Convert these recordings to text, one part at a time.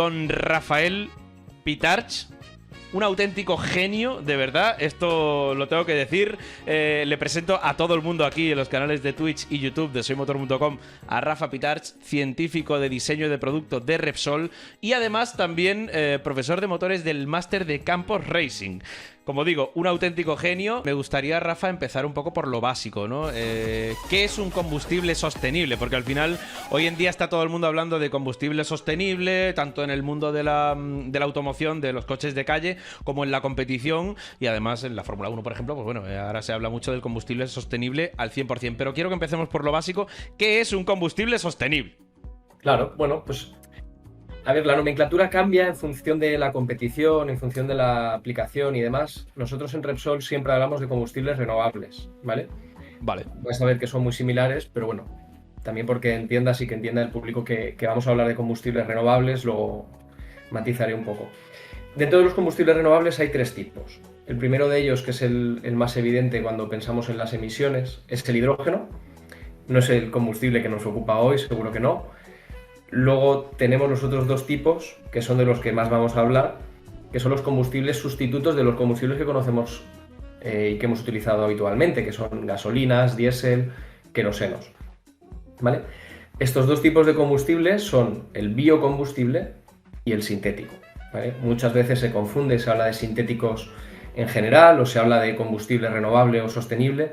don Rafael Pitarch. Un auténtico genio, de verdad, esto lo tengo que decir. Le presento a todo el mundo aquí en los canales de Twitch y YouTube de soymotor.com a Rafa Pitarch, científico de diseño de producto de Repsol y además también profesor de motores del máster de Campos Racing. Como digo, un auténtico genio. Me gustaría, Rafa, empezar un poco por lo básico, ¿no? ¿Qué es un combustible sostenible? Porque al final, hoy en día está todo el mundo hablando de combustible sostenible, tanto en el mundo de la automoción, de los coches de calle, como en la competición y además en la Fórmula 1, por ejemplo. Pues bueno, ahora se habla mucho del combustible sostenible al 100%. Pero quiero que empecemos por lo básico. ¿Qué es un combustible sostenible? Claro, bueno, pues a ver, la nomenclatura cambia en función de la competición, en función de la aplicación y demás. Nosotros en Repsol siempre hablamos de combustibles renovables, ¿vale? Vale. Vais a ver que son muy similares, pero bueno, también porque entiendas y que entienda el público que vamos a hablar de combustibles renovables, lo matizaré un poco. Dentro de los combustibles renovables hay tres tipos. El primero de ellos, que es el más evidente cuando pensamos en las emisiones, es el hidrógeno. No es el combustible que nos ocupa hoy, seguro que no. Luego tenemos los otros dos tipos, que son de los que más vamos a hablar, que son los combustibles sustitutos de los combustibles que conocemos y que hemos utilizado habitualmente, que son gasolinas, diésel, querosenos, ¿vale? Estos dos tipos de combustibles son el biocombustible y el sintético, ¿vale? Muchas veces se confunde, se habla de sintéticos en general o se habla de combustible renovable o sostenible,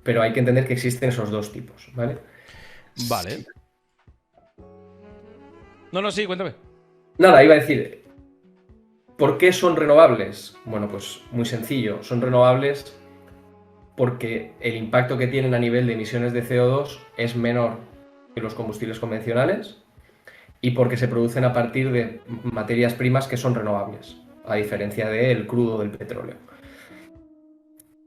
pero hay que entender que existen esos dos tipos, ¿vale? Vale. No, sí, cuéntame. Nada, iba a decir, ¿por qué son renovables? Bueno, pues muy sencillo, son renovables porque el impacto que tienen a nivel de emisiones de CO2 es menor que los combustibles convencionales y porque se producen a partir de materias primas que son renovables, a diferencia del crudo del petróleo.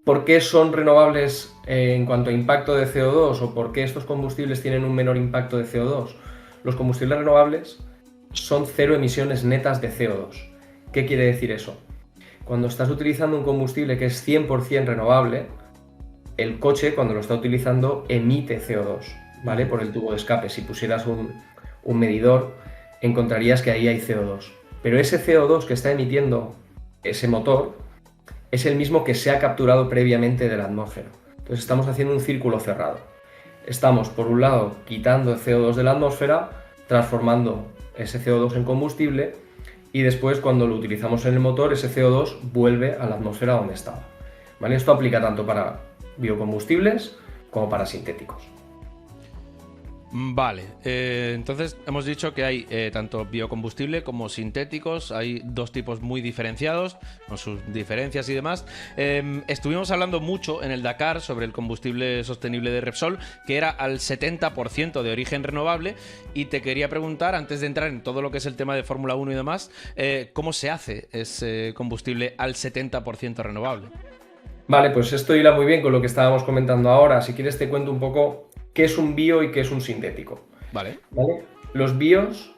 ¿Por qué son renovables en cuanto a impacto de CO2 o por qué estos combustibles tienen un menor impacto de CO2? Los combustibles renovables son cero emisiones netas de CO2. ¿Qué quiere decir eso? Cuando estás utilizando un combustible que es 100% renovable, el coche cuando lo está utilizando emite CO2, ¿vale? Por el tubo de escape. Si pusieras un medidor, encontrarías que ahí hay CO2. Pero ese CO2 que está emitiendo ese motor es el mismo que se ha capturado previamente de la atmósfera. Entonces estamos haciendo un círculo cerrado. Estamos, por un lado, quitando el CO2 de la atmósfera, transformando ese CO2 en combustible y después, cuando lo utilizamos en el motor, ese CO2 vuelve a la atmósfera donde estaba, ¿vale? Esto aplica tanto para biocombustibles como para sintéticos. Vale, entonces hemos dicho que hay tanto biocombustible como sintéticos, hay dos tipos muy diferenciados, con sus diferencias y demás. Estuvimos hablando mucho en el Dakar sobre el combustible sostenible de Repsol, que era al 70% de origen renovable, y te quería preguntar, antes de entrar en todo lo que es el tema de Fórmula 1 y demás, ¿cómo se hace ese combustible al 70% renovable? Vale, pues esto hila muy bien con lo que estábamos comentando ahora. Si quieres te cuento un poco qué es un bio y qué es un sintético. ¿Vale? Los bios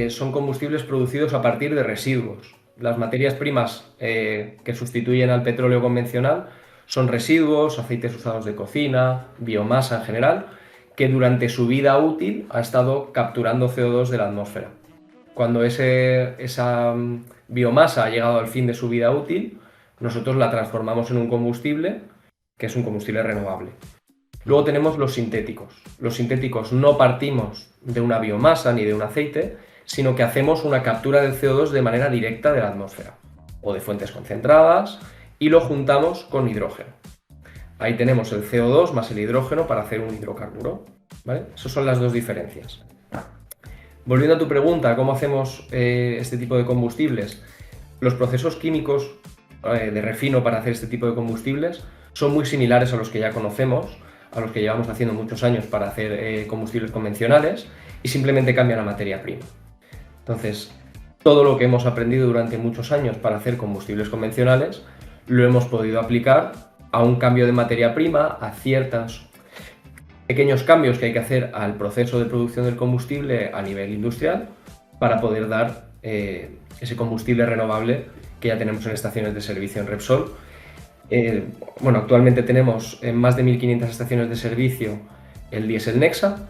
son combustibles producidos a partir de residuos. Las materias primas que sustituyen al petróleo convencional son residuos, aceites usados de cocina, biomasa en general, que durante su vida útil ha estado capturando CO2 de la atmósfera. Cuando esa biomasa ha llegado al fin de su vida útil, nosotros la transformamos en un combustible que es un combustible renovable. Luego tenemos los sintéticos. Los sintéticos no partimos de una biomasa ni de un aceite, sino que hacemos una captura del CO2 de manera directa de la atmósfera o de fuentes concentradas y lo juntamos con hidrógeno. Ahí tenemos el CO2 más el hidrógeno para hacer un hidrocarburo, ¿vale? Esas son las dos diferencias. Volviendo a tu pregunta, ¿cómo hacemos este tipo de combustibles? Los procesos químicos de refino para hacer este tipo de combustibles son muy similares a los que ya conocemos, a los que llevamos haciendo muchos años para hacer combustibles convencionales, y simplemente cambia la materia prima. Entonces, todo lo que hemos aprendido durante muchos años para hacer combustibles convencionales lo hemos podido aplicar a un cambio de materia prima, a ciertos pequeños cambios que hay que hacer al proceso de producción del combustible a nivel industrial para poder dar ese combustible renovable que ya tenemos en estaciones de servicio en Repsol. Bueno, actualmente tenemos en más de 1.500 estaciones de servicio el diésel Nexa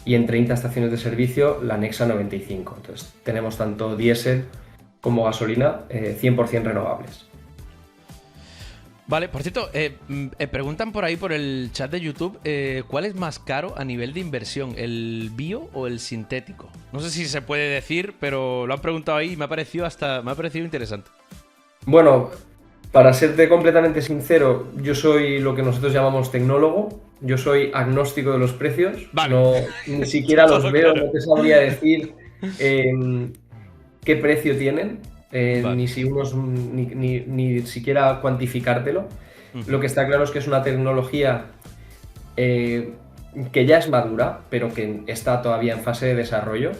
y en 30 estaciones de servicio la Nexa 95. Entonces tenemos tanto diésel como gasolina 100% renovables. Vale, por cierto, preguntan por ahí por el chat de YouTube, ¿cuál es más caro a nivel de inversión, el bio o el sintético? No sé si se puede decir, pero lo han preguntado ahí y me ha parecido interesante. Bueno, para serte completamente sincero, yo soy lo que nosotros llamamos tecnólogo, yo soy agnóstico de los precios, Vale. no, ni siquiera los Todo veo, claro. no te sabría decir qué precio tienen, Vale. ni si unos, ni siquiera cuantificártelo. Lo que está claro es que es una tecnología que ya es madura, pero que está todavía en fase de desarrollo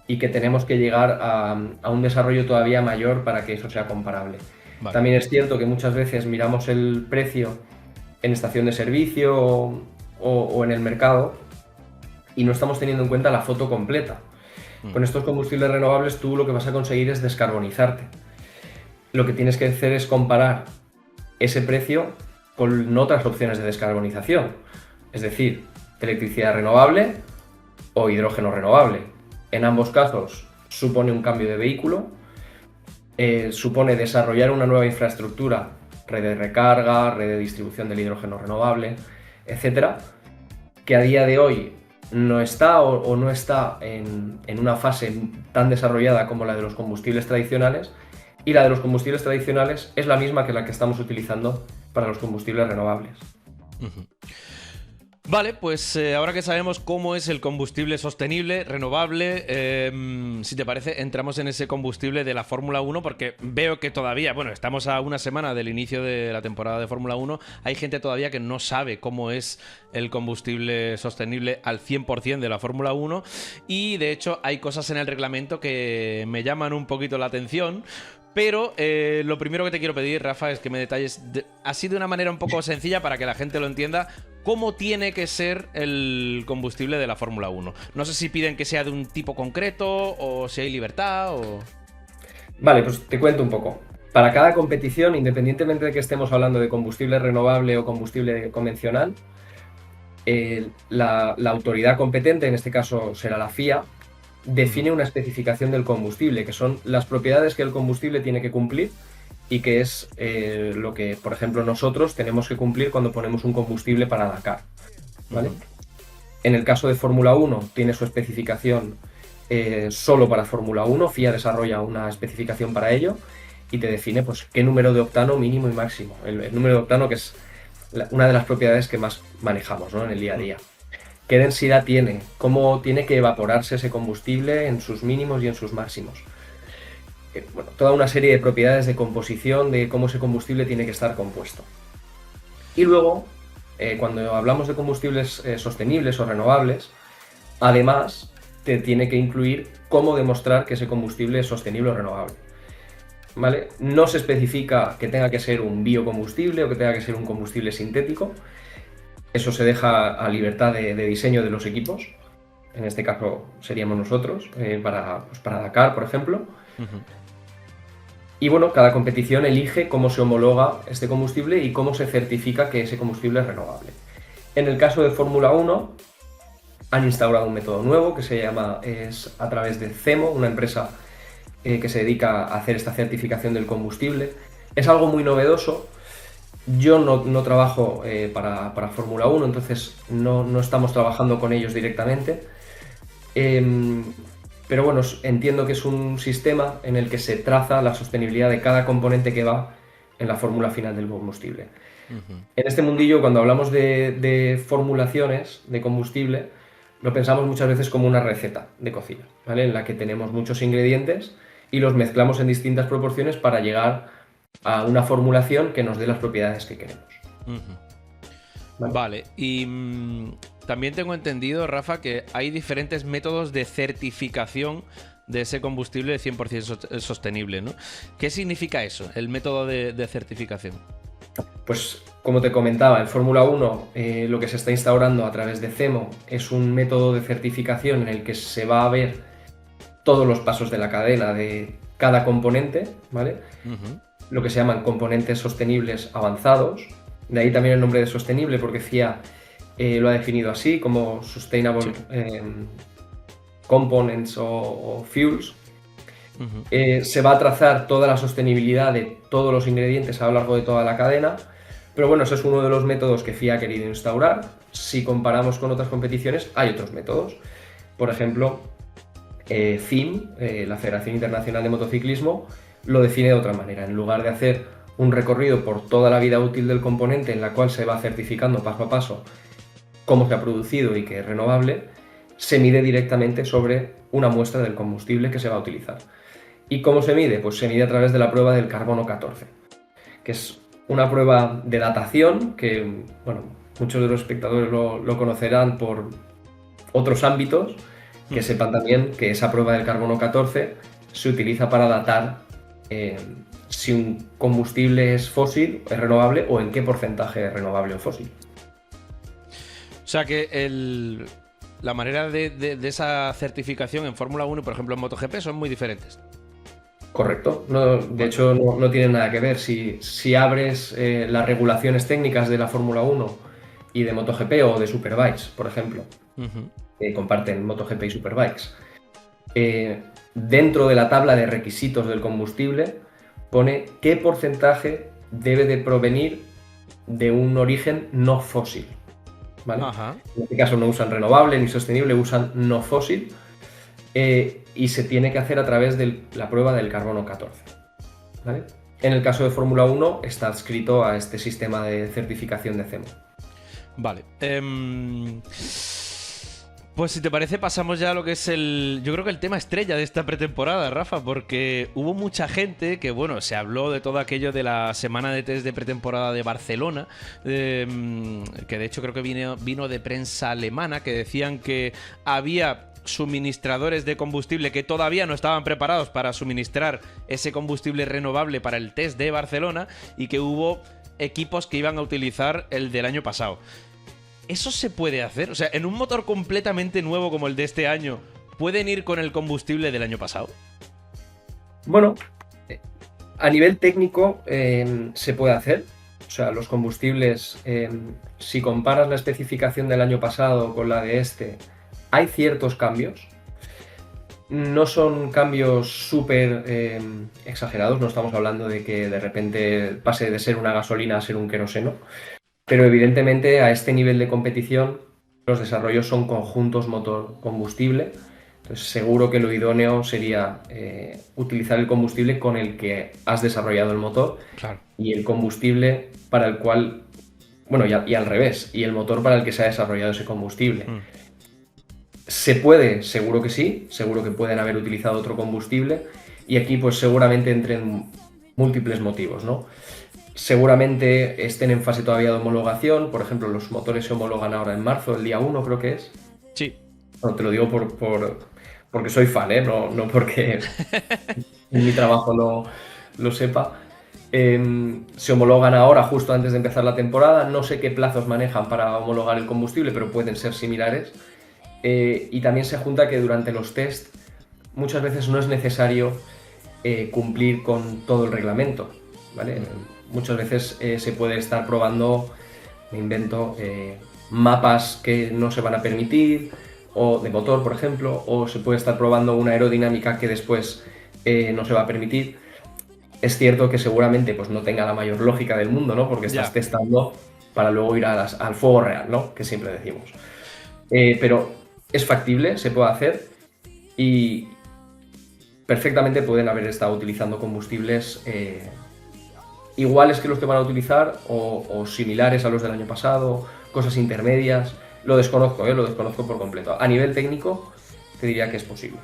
y que tenemos que llegar a un desarrollo todavía mayor para que eso sea comparable. Vale. También es cierto que muchas veces miramos el precio en estación de servicio o en el mercado y no estamos teniendo en cuenta la foto completa. Con estos combustibles renovables tú lo que vas a conseguir es descarbonizarte. Lo que tienes que hacer es comparar ese precio con otras opciones de descarbonización, es decir, electricidad renovable o hidrógeno renovable. En ambos casos supone un cambio de vehículo, supone desarrollar una nueva infraestructura, red de recarga, red de distribución del hidrógeno renovable, etcétera, que a día de hoy no está o no está en una fase tan desarrollada como la de los combustibles tradicionales, y la de los combustibles tradicionales es la misma que la que estamos utilizando para los combustibles renovables. Vale, pues ahora que sabemos cómo es el combustible sostenible, renovable, si te parece, entramos en ese combustible de la Fórmula 1, porque veo que todavía, bueno, estamos a una semana del inicio de la temporada de Fórmula 1, hay gente todavía que no sabe cómo es el combustible sostenible al 100% de la Fórmula 1, y de hecho hay cosas en el reglamento que me llaman un poquito la atención. Pero lo primero que te quiero pedir, Rafa, es que me detalles así de una manera un poco sencilla para que la gente lo entienda, cómo tiene que ser el combustible de la Fórmula 1. No sé si piden que sea de un tipo concreto o si hay libertad o... Vale, pues te cuento un poco. Para cada competición, independientemente de que estemos hablando de combustible renovable o combustible convencional, la autoridad competente, en este caso será la FIA, define una especificación del combustible, que son las propiedades que el combustible tiene que cumplir y que es lo que, por ejemplo, nosotros tenemos que cumplir cuando ponemos un combustible para Dakar, ¿vale? En el caso de Fórmula 1 tiene su especificación solo para Fórmula 1, FIA desarrolla una especificación para ello y te define pues, qué número de octano mínimo y máximo. El número de octano, que es una de las propiedades que más manejamos, ¿no?, en el día a día. ¿Qué densidad tiene? ¿Cómo tiene que evaporarse ese combustible en sus mínimos y en sus máximos? Bueno, toda una serie de propiedades de composición de cómo ese combustible tiene que estar compuesto. Y luego, cuando hablamos de combustibles sostenibles o renovables, además te tiene que incluir cómo demostrar que ese combustible es sostenible o renovable. ¿Vale? No se especifica que tenga que ser un biocombustible o que tenga que ser un combustible sintético. Eso se deja a libertad de diseño de los equipos. En este caso seríamos nosotros, para Dakar, por ejemplo. Y bueno, cada competición elige cómo se homologa este combustible y cómo se certifica que ese combustible es renovable. En el caso de Fórmula 1, han instaurado un método nuevo que se llama, es a través de CEMO, una empresa que se dedica a hacer esta certificación del combustible. Es algo muy novedoso. Yo no trabajo para Fórmula 1, entonces no estamos trabajando con ellos directamente. Pero bueno, entiendo que es un sistema en el que se traza la sostenibilidad de cada componente que va en la fórmula final del combustible. En este mundillo, cuando hablamos de formulaciones de combustible, lo pensamos muchas veces como una receta de cocina, ¿vale?, en la que tenemos muchos ingredientes y los mezclamos en distintas proporciones para llegar a una formulación que nos dé las propiedades que queremos. Vale, y también tengo entendido, Rafa, que hay diferentes métodos de certificación de ese combustible 100% sostenible, ¿no? ¿Qué significa eso, el método de certificación? Pues como te comentaba, en Fórmula 1 lo que se está instaurando a través de CEMO es un método de certificación en el que se va a ver todos los pasos de la cadena de cada componente, ¿vale? Lo que se llaman componentes sostenibles avanzados. De ahí también el nombre de sostenible, porque FIA lo ha definido así como Sustainable Components o Fuels. Se va a trazar toda la sostenibilidad de todos los ingredientes a lo largo de toda la cadena, pero bueno, ese es uno de los métodos que FIA ha querido instaurar. Si comparamos con otras competiciones, hay otros métodos. Por ejemplo, FIM, la Federación Internacional de Motociclismo, lo define de otra manera. En lugar de hacer un recorrido por toda la vida útil del componente en la cual se va certificando paso a paso cómo se ha producido y que es renovable, se mide directamente sobre una muestra del combustible que se va a utilizar. ¿Y cómo se mide? Pues se mide a través de la prueba del carbono 14, que es una prueba de datación que, bueno, muchos de los espectadores lo conocerán por otros ámbitos, que sepan también que esa prueba del carbono 14 se utiliza para datar si un combustible es fósil, es renovable, o en qué porcentaje es renovable o fósil. O sea que la manera de esa certificación en Fórmula 1 y, por ejemplo, en MotoGP son muy diferentes. Correcto. No, de hecho, no tienen nada que ver. Si abres las regulaciones técnicas de la Fórmula 1 y de MotoGP o de Superbikes, por ejemplo, que comparten MotoGP y Superbikes, dentro de la tabla de requisitos del combustible pone qué porcentaje debe de provenir de un origen no fósil, ¿vale? En este caso no usan renovable ni sostenible, usan no fósil, y se tiene que hacer a través de la prueba del carbono 14, ¿vale? En el caso de Fórmula 1 está adscrito a este sistema de certificación de CEMO. Vale. Pues si te parece pasamos ya a lo que es yo creo que el tema estrella de esta pretemporada, Rafa, porque hubo mucha gente que, bueno, se habló de todo aquello de la semana de test de pretemporada de Barcelona, que de hecho creo que vino de prensa alemana, que decían que había suministradores de combustible que todavía no estaban preparados para suministrar ese combustible renovable para el test de Barcelona y que hubo equipos que iban a utilizar el del año pasado. ¿Eso se puede hacer? O sea, en un motor completamente nuevo como el de este año, ¿pueden ir con el combustible del año pasado? Bueno, a nivel técnico se puede hacer. O sea, los combustibles, si comparas la especificación del año pasado con la de este, hay ciertos cambios. No son cambios súper exagerados, no estamos hablando de que de repente pase de ser una gasolina a ser un queroseno. Pero evidentemente a este nivel de competición los desarrollos son conjuntos motor-combustible. Entonces seguro que lo idóneo sería utilizar el combustible con el que has desarrollado el motor. Claro. Y el combustible para el cual, bueno, y al revés, y el motor para el que se ha desarrollado ese combustible. ¿Se puede? Seguro que sí, seguro que pueden haber utilizado otro combustible y aquí pues seguramente entren múltiples motivos, ¿no? Seguramente estén en fase todavía de homologación, por ejemplo, los motores se homologan ahora en marzo, el día 1 creo que es. Sí. Bueno, te lo digo porque soy fan, no porque en mi trabajo lo sepa. Se homologan ahora justo antes de empezar la temporada, no sé qué plazos manejan para homologar el combustible, pero pueden ser similares. Y también se junta que durante los test muchas veces no es necesario cumplir con todo el reglamento, ¿vale? Muchas veces se puede estar probando, me invento, mapas que no se van a permitir, o de motor, por ejemplo, o se puede estar probando una aerodinámica que después no se va a permitir. Es cierto que seguramente pues, no tenga la mayor lógica del mundo, ¿no? Porque estás testando para luego ir al fuego real, ¿no? Que siempre decimos. Pero es factible, se puede hacer y perfectamente pueden haber estado utilizando combustibles iguales que los que van a utilizar o similares a los del año pasado, cosas intermedias. Lo desconozco por completo. A nivel técnico te diría que es posible.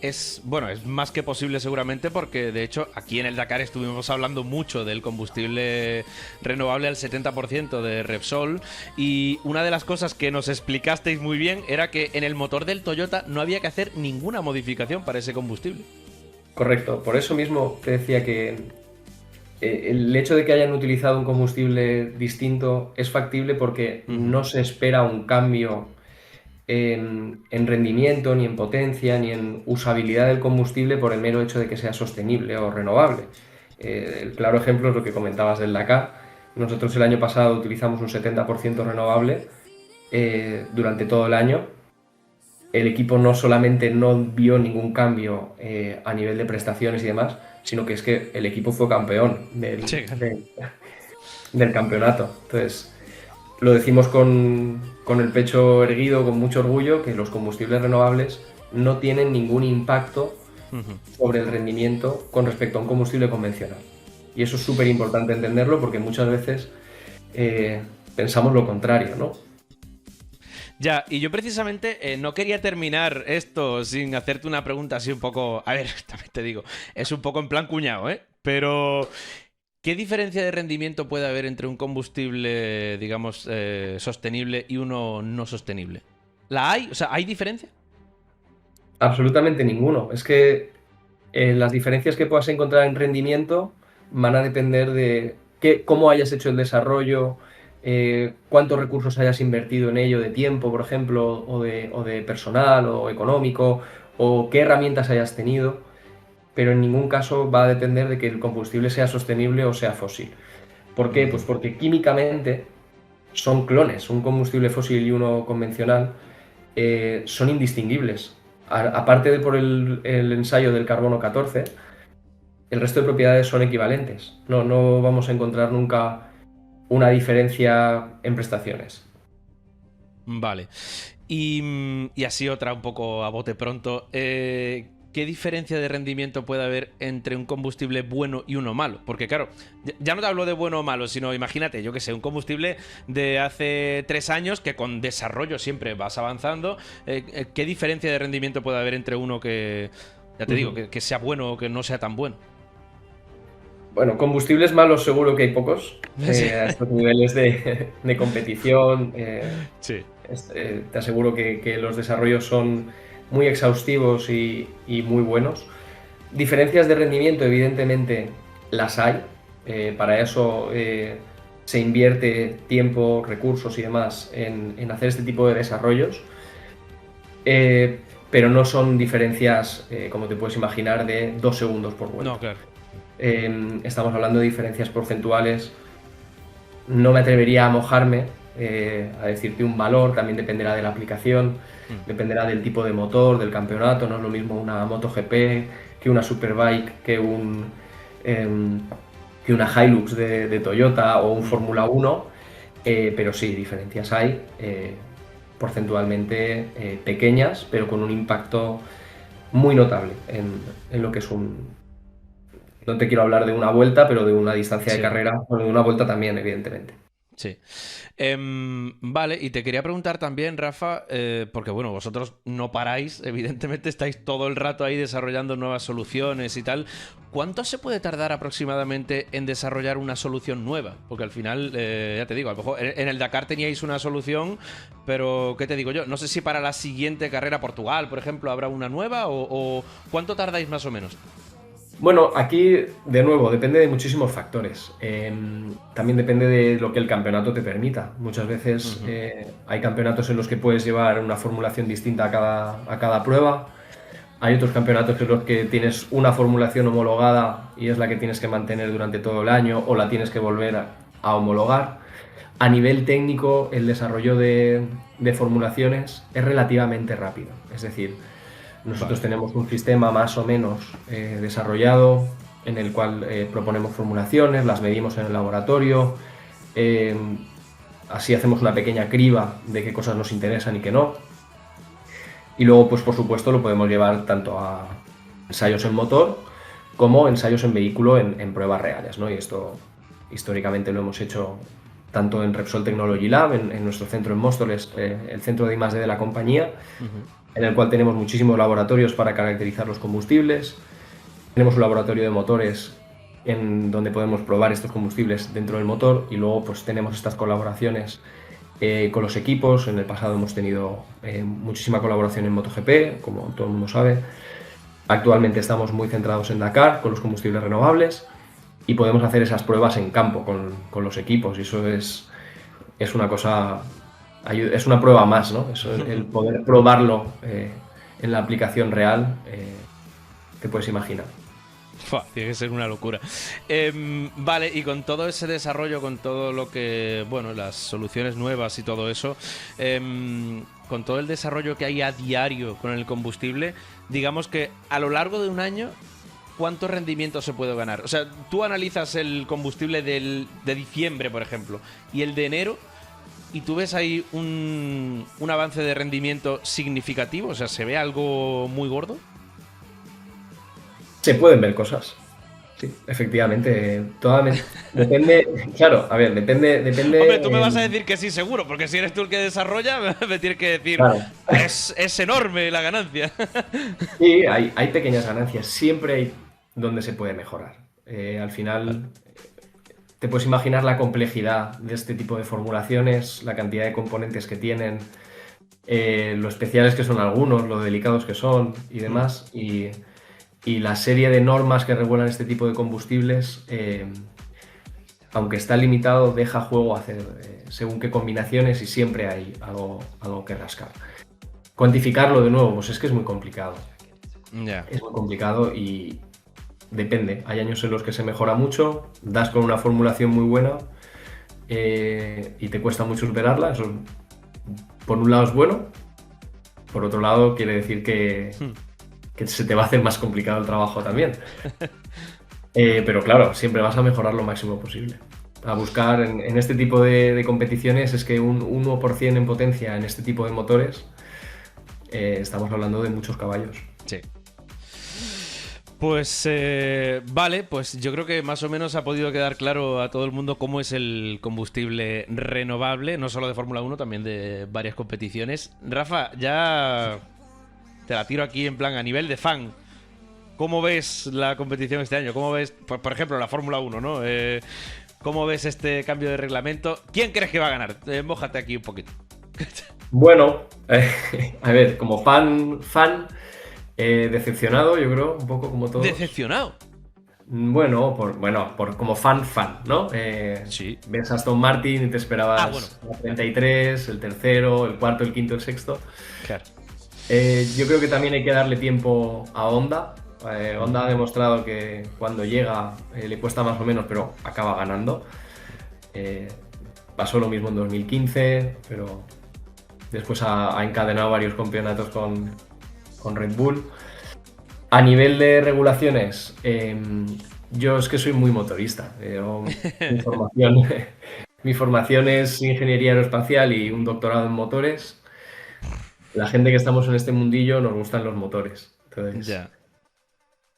Es más que posible seguramente porque de hecho aquí en el Dakar estuvimos hablando mucho del combustible renovable al 70% de Repsol y una de las cosas que nos explicasteis muy bien era que en el motor del Toyota no había que hacer ninguna modificación para ese combustible. Correcto, por eso mismo te decía que el hecho de que hayan utilizado un combustible distinto es factible porque no se espera un cambio en rendimiento, ni en potencia, ni en usabilidad del combustible por el mero hecho de que sea sostenible o renovable. El claro ejemplo es lo que comentabas del Dakar. Nosotros el año pasado utilizamos un 70% renovable durante todo el año. El equipo no solamente no vio ningún cambio a nivel de prestaciones y demás, sino que es que el equipo fue campeón Sí. del campeonato. Entonces, lo decimos con el pecho erguido, con mucho orgullo, que los combustibles renovables no tienen ningún impacto sobre el rendimiento con respecto a un combustible convencional. Y eso es súper importante entenderlo porque muchas veces pensamos lo contrario, ¿no? Ya, y yo precisamente no quería terminar esto sin hacerte una pregunta así un poco... A ver, también te digo, es un poco en plan cuñado, ¿eh? Pero, ¿qué diferencia de rendimiento puede haber entre un combustible, digamos, sostenible y uno no sostenible? ¿La hay? O sea, ¿hay diferencia? Absolutamente ninguno. Es que las diferencias que puedas encontrar en rendimiento van a depender de cómo hayas hecho el desarrollo, cuántos recursos hayas invertido en ello, de tiempo, por ejemplo, o de personal o económico, o qué herramientas hayas tenido, pero en ningún caso va a depender de que el combustible sea sostenible o sea fósil. ¿Por qué? Pues porque químicamente son clones, un combustible fósil y uno convencional son indistinguibles. Aparte de por el ensayo del carbono 14, el resto de propiedades son equivalentes. No vamos a encontrar nunca una diferencia en prestaciones. Vale. Y así otra un poco a bote pronto. ¿Qué diferencia de rendimiento puede haber entre un combustible bueno y uno malo? Porque claro, ya no te hablo de bueno o malo, sino imagínate, yo que sé, un combustible de hace 3 años que con desarrollo siempre vas avanzando. ¿Qué diferencia de rendimiento puede haber entre uno que, ya te digo, que sea bueno o que no sea tan bueno? Bueno, combustibles malos seguro que hay pocos Sí. a estos niveles de competición. Sí. Te aseguro que los desarrollos son muy exhaustivos y muy buenos. Diferencias de rendimiento, evidentemente, las hay. Para eso se invierte tiempo, recursos y demás en hacer este tipo de desarrollos. Pero no son diferencias, como te puedes imaginar, de 2 segundos por vuelta. No, claro. Estamos hablando de diferencias porcentuales. No me atrevería a mojarme a decirte un valor, también dependerá de la aplicación, dependerá del tipo de motor, del campeonato. No es lo mismo una MotoGP que una Superbike, que una Hilux de Toyota o un Fórmula 1, pero sí, diferencias hay, porcentualmente pequeñas, pero con un impacto muy notable en lo que es no te quiero hablar de una vuelta, pero de una distancia de Sí. carrera, o de una vuelta también, evidentemente. Sí. Vale, y te quería preguntar también, Rafa, porque bueno, vosotros no paráis, evidentemente estáis todo el rato ahí desarrollando nuevas soluciones y tal. ¿Cuánto se puede tardar aproximadamente en desarrollar una solución nueva? Porque al final, ya te digo, a lo mejor en el Dakar teníais una solución, pero ¿qué te digo yo? No sé si para la siguiente carrera, Portugal, por ejemplo, habrá una nueva o ¿cuánto tardáis más o menos? Bueno, aquí de nuevo depende de muchísimos factores. También depende de lo que el campeonato te permita. Muchas veces hay campeonatos en los que puedes llevar una formulación distinta a cada prueba. Hay otros campeonatos en los que tienes una formulación homologada y es la que tienes que mantener durante todo el año o la tienes que volver a homologar. A nivel técnico, el desarrollo de formulaciones es relativamente rápido. Es decir, nosotros tenemos un sistema más o menos desarrollado en el cual proponemos formulaciones, las medimos en el laboratorio, así hacemos una pequeña criba de qué cosas nos interesan y qué no. Y luego, pues por supuesto, lo podemos llevar tanto a ensayos en motor como ensayos en vehículo en pruebas reales, ¿no? Y esto históricamente lo hemos hecho tanto en Repsol Technology Lab, en nuestro centro en Móstoles, el centro de I+D de la compañía, en el cual tenemos muchísimos laboratorios para caracterizar los combustibles. Tenemos un laboratorio de motores en donde podemos probar estos combustibles dentro del motor y luego pues tenemos estas colaboraciones con los equipos. En el pasado hemos tenido muchísima colaboración en MotoGP, como todo el mundo sabe. Actualmente estamos muy centrados en Dakar con los combustibles renovables y podemos hacer esas pruebas en campo con los equipos y eso es una cosa, es una prueba más, ¿no? Eso, el poder probarlo en la aplicación real, te puedes imaginar. Fua, tiene que ser una locura. Vale, y con todo ese desarrollo, con todo lo que, bueno, las soluciones nuevas y todo eso, con todo el desarrollo que hay a diario con el combustible, digamos que a lo largo de un año, ¿cuánto rendimiento se puede ganar? O sea, tú analizas el combustible de diciembre, por ejemplo, y el de enero, y tú ves ahí un avance de rendimiento significativo, o sea, ¿se ve algo muy gordo? Se pueden ver cosas. Sí, efectivamente. Depende, claro, a ver, depende. Hombre, tú me vas a decir que sí, seguro, porque si eres tú el que desarrolla, me tienes que decir, Claro. es enorme la ganancia. Sí, hay pequeñas ganancias. Siempre hay donde se puede mejorar. Al final, te puedes imaginar la complejidad de este tipo de formulaciones, la cantidad de componentes que tienen, lo especiales que son algunos, lo delicados que son y demás. Y la serie de normas que regulan este tipo de combustibles, aunque está limitado, deja juego a hacer según qué combinaciones y siempre hay algo que rascar. Cuantificarlo de nuevo, pues es que es muy complicado. Ya. Es muy complicado y depende. Hay años en los que se mejora mucho, das con una formulación muy buena y te cuesta mucho superarla. Eso, por un lado, es bueno. Por otro lado, quiere decir que se te va a hacer más complicado el trabajo también. Pero claro, siempre vas a mejorar lo máximo posible. A buscar en este tipo de competiciones es que un 1% en potencia en este tipo de motores, estamos hablando de muchos caballos. Sí. Pues vale, pues yo creo que más o menos ha podido quedar claro a todo el mundo cómo es el combustible renovable, no solo de Fórmula 1, también de varias competiciones. Rafa, ya te la tiro aquí en plan a nivel de fan. ¿Cómo ves la competición este año? ¿Cómo ves, por ejemplo, la Fórmula 1, ¿no? ¿Cómo ves este cambio de reglamento? ¿Quién crees que va a ganar? Mójate aquí un poquito. Bueno, a ver, como fan, decepcionado, yo creo, un poco como todos. ¿Decepcionado? Bueno, como fan, ¿no? Sí. Ves a Aston Martin y te esperabas bueno. el 33, el tercero, el cuarto, el quinto, el sexto. Claro. Yo creo que también hay que darle tiempo a Honda. Honda ha demostrado que cuando llega le cuesta más o menos, pero acaba ganando. Pasó lo mismo en 2015, pero después ha encadenado varios campeonatos con Red Bull. A nivel de regulaciones, yo es que soy muy motorista. Mi formación es ingeniería aeroespacial y un doctorado en motores. La gente que estamos en este mundillo nos gustan los motores. Entonces, Ya.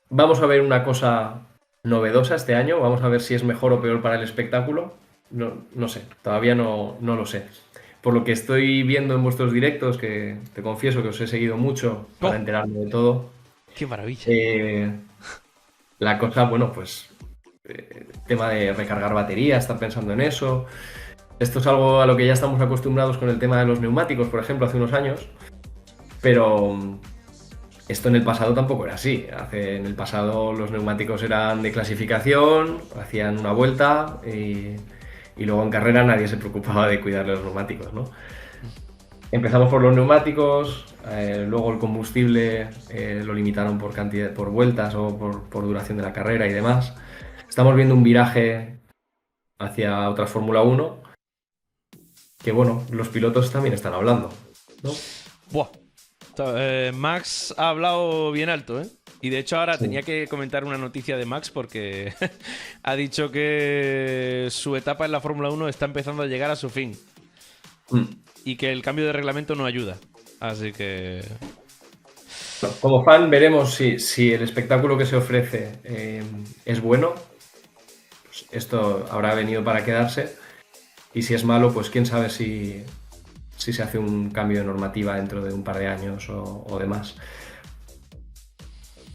vamos a ver una cosa novedosa este año. Vamos a ver si es mejor o peor para el espectáculo. No sé, todavía no lo sé. Por lo que estoy viendo en vuestros directos, que te confieso que os he seguido mucho para enterarme de todo. ¡Qué maravilla! La cosa, bueno, pues tema de recargar batería, estar pensando en eso. Esto es algo a lo que ya estamos acostumbrados con el tema de los neumáticos, por ejemplo, hace unos años. Pero esto en el pasado tampoco era así. En el pasado los neumáticos eran de clasificación, hacían una vuelta y luego en carrera nadie se preocupaba de cuidar los neumáticos, ¿no? Empezamos por los neumáticos, luego el combustible lo limitaron por cantidad, por vueltas o por duración de la carrera y demás. Estamos viendo un viraje hacia otra Fórmula 1 que, bueno, los pilotos también están hablando, ¿no? Buah. Max ha hablado bien alto, ¿eh? Y de hecho ahora tenía que comentar una noticia de Max porque ha dicho que su etapa en la Fórmula 1 está empezando a llegar a su fin. Y que el cambio de reglamento no ayuda. Así que... Como fan veremos si el espectáculo que se ofrece es bueno. Pues esto habrá venido para quedarse. Y si es malo, pues quién sabe si se hace un cambio de normativa dentro de un par de años o demás.